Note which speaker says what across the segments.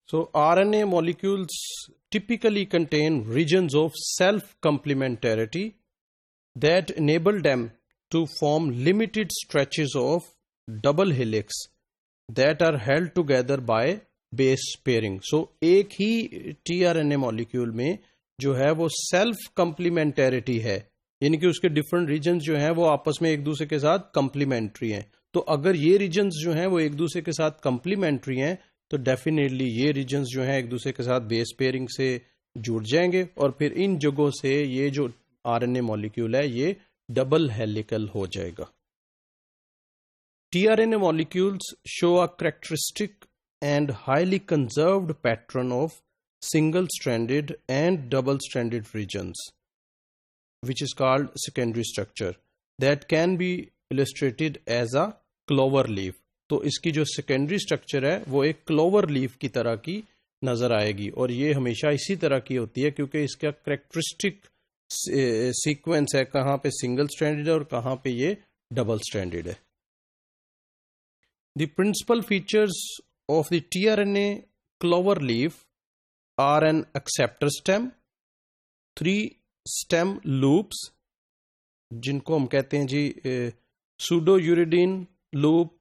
Speaker 1: So RNA molecules typically contain regions of self-complementarity that enable them to form limited stretches of double helix that are held together by base pairing. So एक ही tRNA molecule में जो है वो self complementarity है, यानी कि उसके different regions जो हैं वो आपस में एक दूसरे के साथ complementary हैं. तो अगर ये regions जो हैं वो एक दूसरे के साथ complementary हैं तो डेफिनेटली ये रीजन्स जो हैं एक दूसरे के साथ बेस पेयरिंग से जुड़ जाएंगे और फिर इन जगहों से ये जो आरएनए मॉलिक्यूल है ये डबल हेलिकल हो जाएगा. TRNA molecules show a characteristic and highly conserved pattern of single stranded and double stranded regions which is called secondary structure that can be illustrated as a clover leaf. तो इसकी जो secondary structure है वो एक clover leaf की तरह की नजर आएगी और ये हमेशा इसी तरह की होती है क्योंकि इसका कैरेक्टरिस्टिक सीक्वेंस है कहाँ पे सिंगल स्ट्रैंडेड है और कहाँ पे ये डबल स्ट्रैंडेड है. The principal features of the tRNA clover leaf are an acceptor stem, 3 stem loops जिनको हम कहते हैं G pseudouridine loop,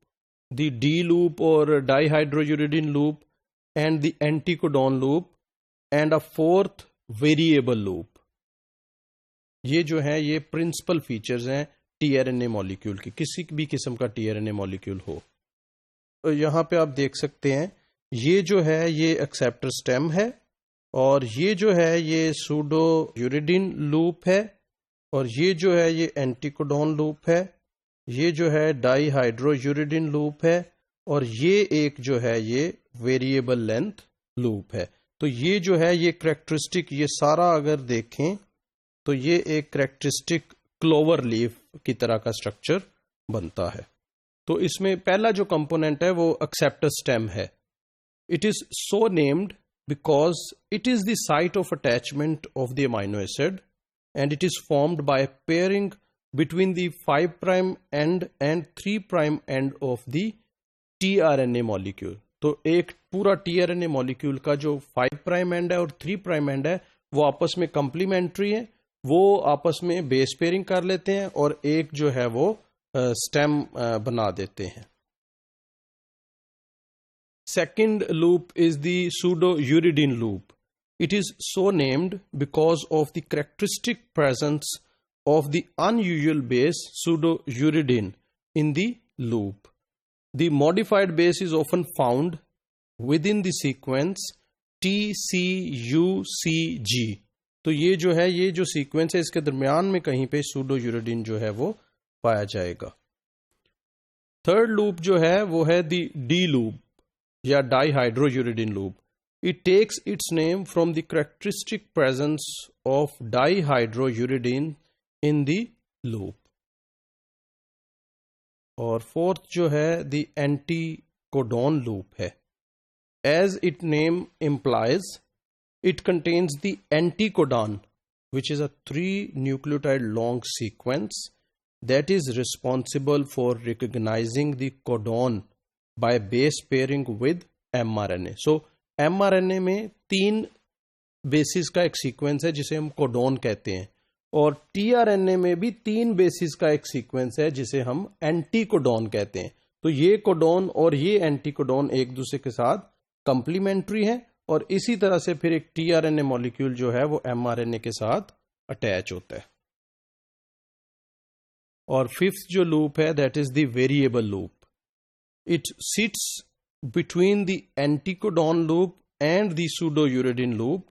Speaker 1: the D loop or dihydrouridine loop and the anticodon loop and a 4th variable loop. ये जो है ये principal features हैं tRNA molecule की, किसी भी किस्म का टीआरएनए मॉलिक्यूल हो. तो यहाँ पे आप देख सकते हैं ये जो है ये एक्सेप्टर स्टेम है और ये जो है ये सूडोयूरिडीन लूप है और ये जो है ये एंटीकोडोन लूप है, ये जो है डाईहाइड्रोयूरिडीन लूप है और ये एक जो है ये वेरिएबल लेंथ लूप है. तो ये जो है ये कैरेक्टरिस्टिक ये सारा अगर देखें तो ये एक कैरेक्टरिस्टिक क्लोवर लीफ की तरह का स्ट्रक्चर बनता है. तो इसमें पहला जो कंपोनेंट है वो एक्सेप्टर स्टेम है. It is so named because it is the site of attachment of the amino acid and it is formed by pairing between the 5' end and 3' end of the tRNA molecule. तो एक पूरा tRNA molecule का जो 5' end है और 3' end है वो आपस में complementary है, वो आपस में base pairing कर लेते हैं और एक जो है वो stem बना देते हैं. Second loop is the pseudouridine loop. It is so named because of the characteristic presence of the unusual base pseudouridine in the loop. The modified base is often found within the sequence TCUCG. तो ये जो है ये जो sequence है इसके दरमियान में कहीं पे pseudouridine जो है वो पाया जाएगा. थर्ड लूप जो है वो है दी डी लूप या डाईहाइड्रोयूरिडीन loop. It takes its name from the characteristic presence of dihydrouridine in the loop. और फोर्थ जो है the anticodon loop है. As its name implies, it contains the anticodon, which is a 3 nucleotide long sequence that is responsible for recognizing the codon by base pairing with mRNA. So mRNA में 3 basis का एक sequence है जिसे हम codon कहते हैं और tRNA में भी 3 बेसिस का एक सीक्वेंस है जिसे हम एंटीकोडोन कहते हैं. तो ये कोडोन और ये एंटीकोडोन एक दूसरे के साथ कंप्लीमेंट्री हैं और इसी तरह से फिर एक टीआरएनए मॉलिक्यूल जो है वो एमआरएनए के साथ अटैच होता है. और फिफ्थ जो लूप है that is the variable loop. It sits between the anticodon loop and the pseudouridine loop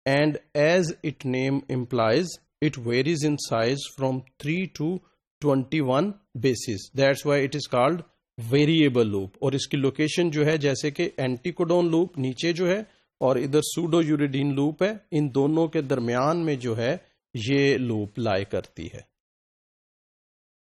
Speaker 1: and as its name implies, it varies in size from 3 to 21 bases. That's why it is called variable loop. और इसकी location जो है जैसे कि anticodon loop नीचे जो है और इधर सूडोयूरिडीन लूप है, इन दोनों के दरमियान में जो है ये लूप लाई करती है.